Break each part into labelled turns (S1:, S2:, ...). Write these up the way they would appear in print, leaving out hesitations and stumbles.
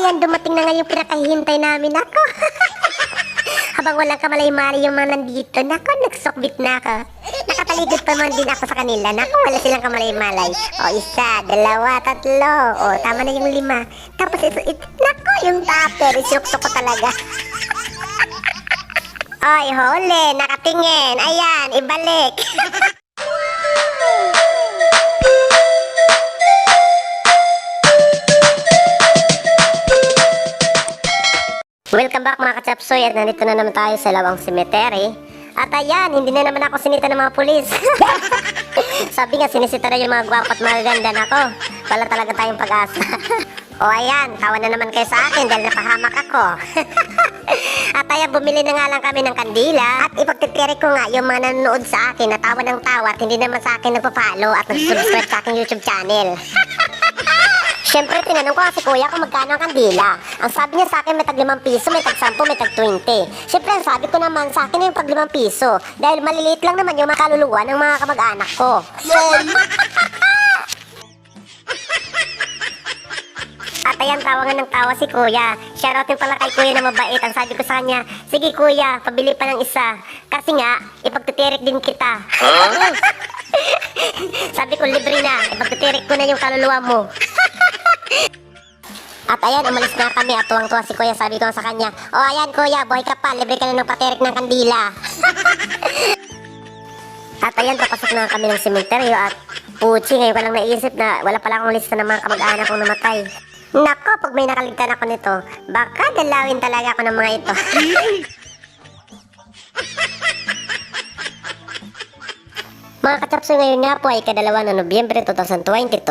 S1: ayan, dumating na nga yung pinakahihintay namin. Ako. Habang walang kamalay-mali yung mga nandito, nako, nagsokbit na ako. Nakataligod pa man din ako sa kanila. Nako, wala silang kamalay-malay. O, isa, dalawa, tatlo. O, tama na yung 5. Tapos ito, nako, yung tupper. Isyok-sok ko talaga. Oy, huli, nakatingin. Ayan, ibalik. Welcome back mga kachapsoy, at nandito na naman tayo sa Lawang Cemetery. At ayan, hindi na naman ako sinita ng mga pulis. Sabi nga, sinisita na yung mga gwapo at maganda. Nako, wala talaga tayong pag-asa. O ayan, tawa na naman kayo sa akin dahil napahamak ako. At ayan, bumili na nga lang kami ng kandila. At ipagtitirik ko nga yung mga nanonood sa akin na tawa ng tawa at hindi naman sa akin nagpa-follow at nag-subscribe sa aking YouTube channel. Siyempre, tinanong ko si kuya kung magkano ang kandila. Ang sabi niya sa akin, may tag 5 piso, may tag 10, may tag 20. Siyempre, ang sabi ko naman sa akin yung pag 5 piso. Dahil maliliit lang naman yung mga kaluluwa ng mga kamag-anak ko. At ayan, tawa ng tawa si kuya. Shoutout pala kay kuya na mabait. Ang sabi ko sa kanya, sige kuya, pabili pa ng isa. Kasi nga, ipagtitirik din kita. Sabi ko, libre na. Ipagtitirik ko na yung kaluluwa mo. At ayan, umalis na kami at tuwang-tuwa si kuya. Sabi ko sa kanya, o ayan kuya, buhay ka pa, libre ka na ng patirik ng kandila. At ayan, papasok na kami ng sementeryo at puchi, ngayon ko lang naisip na wala pala akong lista ng mga kamag-anak kong namatay. Nako, pag may nakaligtan ako nito, baka dalawin talaga ako ng mga ito. Mga kachapso, ngayon nga po ay ikadalawa ng Nobyembre 2022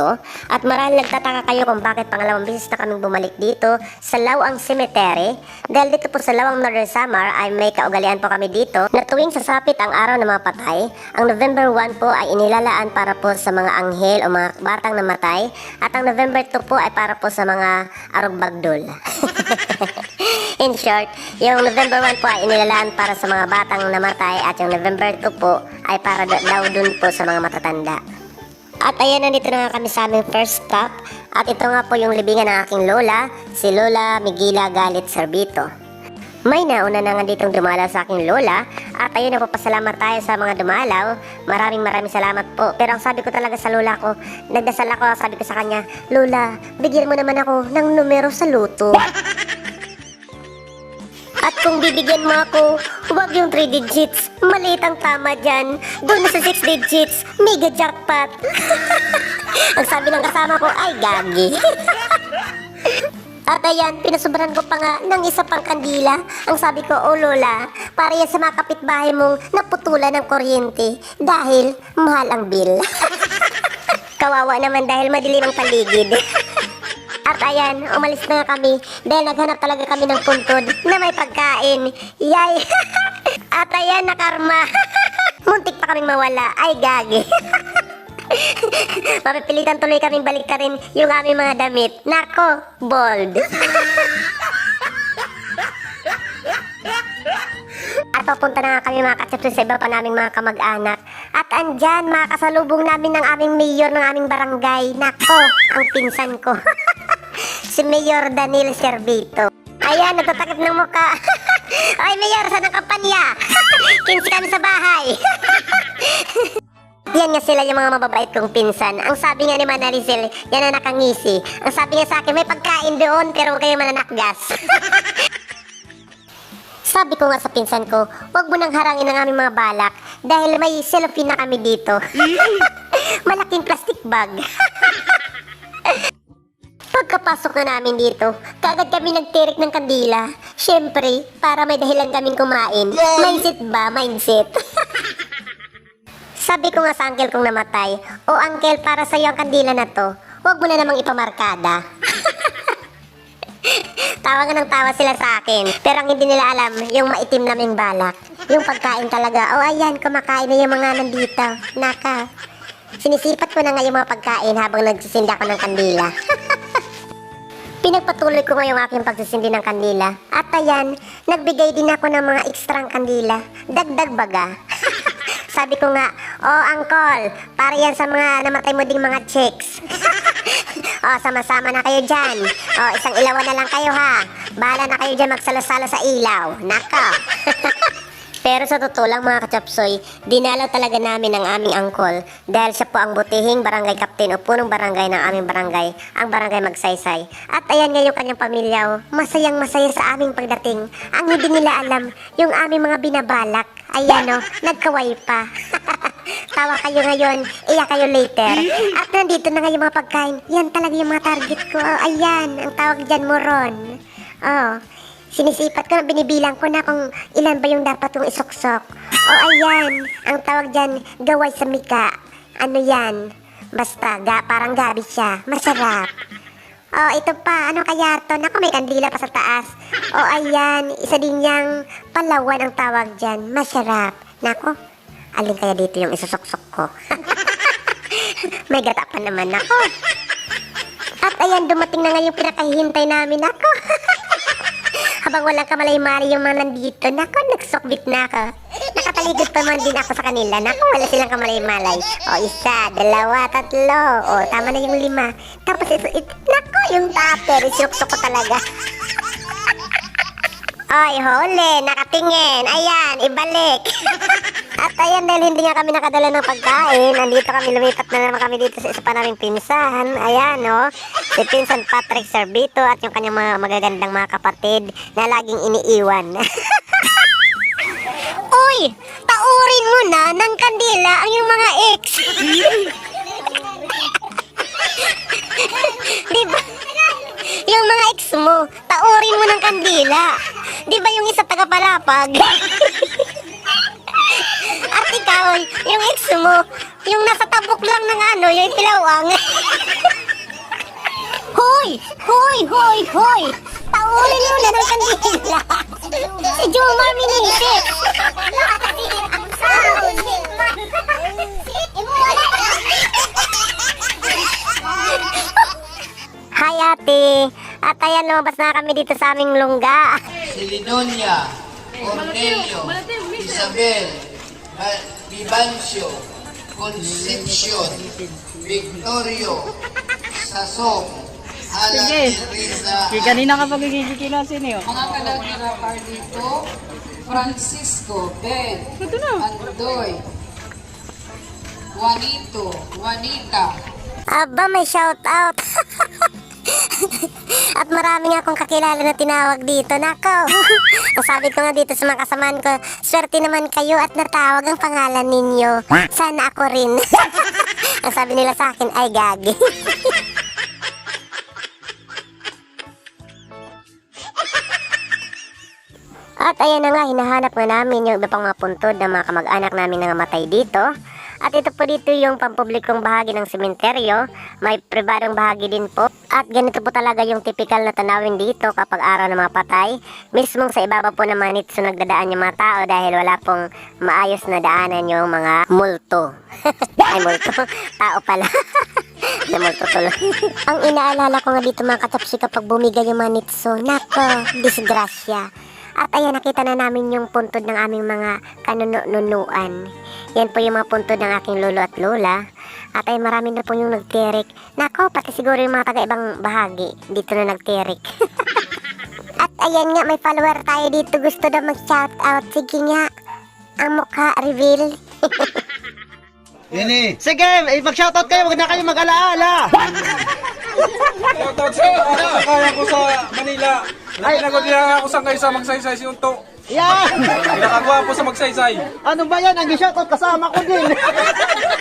S1: at marahil nagtataka kayo kung bakit pangalawang beses na kaming bumalik dito sa Lawang Cemetery. Dahil dito po sa Lawang Northern Samar ay may kaugalian po kami dito na tuwing sasapit ang araw ng mga patay, ang November 1 po ay inilalaan para po sa mga anghel o mga batang namatay at ang November 2 po ay para po sa mga arugbagdol. In short, yung November 1 po ay inilalaan para sa mga batang namatay at yung November 2 po ay para daw dun po sa mga matatanda. At ayan, nandito na nga kami sa aming first stop. At ito nga po yung libingan ng aking lola, si Lola Miguila Galit Sarbito. May nauna na nga ditong dumalaw sa aking lola. At ayun, napapasalamat tayo sa mga dumalaw. Maraming salamat po. Pero ang sabi ko talaga sa lola ko, nagdasal ako, sabi ko sa kanya, Lola, bigyan mo naman ako ng numero sa luto. At kung bibigyan mo ako, huwag yung 3 digits. Maliit ang tama dyan. Doon na sa 6 digits. Mega jackpot. Ang sabi ng kasama ko, ay gagi. At ayan, pinasubrahan ko pa nga ng isa pang kandila. Ang sabi ko, oh Lola, para yan sa mga kapitbahay mong naputulan ng kuryente dahil mahal ang bill. Kawawa naman dahil madilim ang paligid. At ayan, umalis na kami dahil naghanap talaga kami ng puntod na may pagkain. Yay! At ayan, nakarma. Muntik pa kaming mawala. Ay, gagi. Mapipilitan tuloy kaming baliktarin yung aming mga damit. Nako, bold. At papunta na nga kami mga kachapso sa iba pa naming mga kamag-anak. At andyan, makasalubong namin ng aming mayor ng aming barangay. Nako, ang pinsan ko. Si Mayor Daniel Servito. Ayan, nagtatakip ng muka. Ay, Mayor, saan ang kampanya? 15 kami sa bahay. Yan nga sila yung mga mababait kong pinsan. Ang sabi nga ni Manalisel, yan na nakangisi. Ang sabi nga sa akin, may pagkain doon, pero huwag kayong mananakgas. Sabi ko nga sa pinsan ko, huwag mo nang harangin ang aming mga balak dahil may cellophane na kami dito. Malaking plastic bag. Pagkapasok na namin dito, kagad kami nagtirik ng kandila. Siyempre, para may dahilan kaming kumain. Mindset ba? Mindset. Sabi ko nga sa uncle kong namatay, o uncle, para sa'yo ang kandila na to, huwag mo na namang ipamarkada. Tawa nga ng tawa sila sa akin. Pero ang hindi nila alam, yung maitim naming balak. Yung pagkain talaga, o ayan, kumakain na yung mga nandito. Naka, sinisipat ko na nga yung mga pagkain habang nagsisinda ko ng kandila. Pinagpatuloy ko ngayong aking pagsisindi ng kandila. At ayan, nagbigay din ako ng mga ekstrang kandila. Dagdag baga. Sabi ko nga, oh uncle, para yan sa mga namatay mo ding mga chicks. sama-sama na kayo dyan. Isang ilawan na lang kayo ha. Bahala na kayo dyan magsalo-salo sa ilaw. Nako. Pero sa totoo lang mga kachapsoy, dinalaw talaga namin ang aming angkol dahil siya po ang butihing barangay captain o punong barangay ng aming barangay, ang barangay Magsaysay. At ayan nga yung kanyang pamilya, masayang masaya sa aming pagdating. Ang hindi nila alam, yung aming mga binabalak, ayan nagkaway pa. Tawa kayo ngayon, iyak kayo later. At nandito na nga yung mga pagkain, yan talaga yung mga target ko. Ayan, ang tawag dyan moron. Sinisipat ko na, binibilang ko na kung ilan ba yung dapat kong isuksok. Ayan, ang tawag dyan, gaway sa mika. Ano yan? Basta, parang gabi siya. Masarap. Ito pa, ano kaya to? Naku, may kandila pa sa taas. Ayan, isa din yang palawan ang tawag dyan. Masarap. Naku, alin kaya dito yung isusuksok ko? May gata pa naman ako. At ayan, dumating na nga yung pinakahihintay namin ako. Habang walang kamalay-mali yung mga nandito, nako, nagsokbit na ako. Nakataligod pa man din ako sa kanila. Nako, wala silang kamalay-malay. Isa, dalawa, tatlo. Tama na yung 5. Tapos nako, yung tupper, isinuksok ko talaga. Huli, nakatingin. Ayan, ibalik. At ayan, dahil hindi nga kami nakadala ng pagkain, nandito kami, lumipat na naman kami dito sa isa pa naming pinsan. Ayan, si Pinsan Patrick Servito at yung kanyang mga magagandang mga kapatid na laging iniiwan. Uy, paurin mo na ng kandila ang yung mga ex. Diba? Yung mga ex mo, paurin mo ng kandila. Diba yung isa taga-palapag? At ikaw, yung ex mo, yung nasa tabok lang ng yung tilawang. Hoy! Hoy! Hoy! Hoy! Paurin mo na ng kandila. Si Jomar minisip. Hi ate! At ayan, lumabas na kami dito sa aming lungga.
S2: Si Lidonia, Cornelio, Isabel, Vivancio, Concepcion, Victorio, Sasong, Alan, Risa,
S3: Kanina ka pagkikilasin eh.
S4: Mga kalagirapar dito, Francisco, Ben, Andoy, Juanita.
S1: Aba, may shout out. At marami nga akong kakilala na tinawag dito. Nako. Ang sabi ko nga dito sa mga kasamaan ko, swerte naman kayo at natawag ang pangalan ninyo. Sana ako rin. Ang sabi nila sa akin ay gagi. At ayan na nga, hinahanap nga namin yung iba pang mga puntod ng mga kamag-anak namin na namatay dito. At ito po dito yung pampublikong bahagi ng sementeryo. May pribadong bahagi din po. At ganito po talaga yung typical na tanawin dito kapag araw ng mga patay. Mismong sa ibaba po ng mga nitso nagdadaan yung mga tao dahil wala pong maayos na daanan yung mga multo. Ay, multo. Tao pala. Na multo tuloy. Ang inaalala ko nga dito mga katapsi kapag bumigay yung mga nitso. Nako, disgrasya. At ayan, nakita na namin yung puntod ng aming mga kanununuan. Yan po yung mga puntod ng aking lolo at lola. At ay marami na po yung nagtirik. Nako, pati siguro yung mga taga-ibang bahagi dito na nagtirik. At ayan nga, may follower tayo dito. Gusto na mag-shout out. Sige nga, ang mukha reveal.
S2: Ini,
S3: Sige, mag-shoutout kayo, wag na kayo mag-alaala.
S5: Shoutout sa kaya ko sa Manila. Nagpinagod niya ako sa kayo sa Magsaysay si Unto.
S3: Yan!
S5: Pinakagwapo sa Magsaysay.
S3: Ano ba yan? Ang shoutout kasama ko din.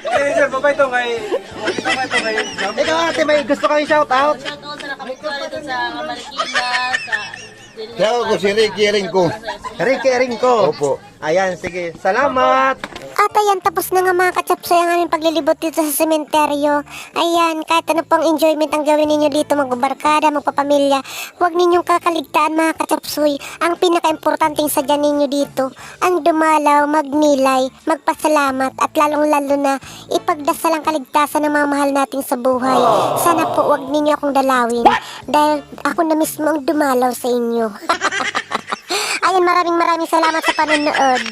S5: Eh, sir, babay ito kay...
S3: Ikaw ate, may gusto kayong shoutout?
S6: Siya ko si Ricky Ringko.
S3: Ricky ko.
S6: Opo.
S3: Ayan, sige. Salamat.
S1: At ayan, tapos na nga mga katsapsoy ang aming paglilibot dito sa sementeryo. Ayan, kahit ano pang enjoyment ang gawin ninyo dito, magbabarkada, magpapamilya, huwag ninyong kakaligtaan mga katsapsoy. Ang pinaka-importanting sadya ninyo dito, ang dumalaw, magnilay, magpasalamat, at lalong-lalo na ipagdasal ang kaligtasan ng mga mahal nating sa buhay. Sana po huwag ninyo akong dalawin, dahil ako na mismo ang dumalaw sa inyo. Ayan, maraming salamat sa panonood.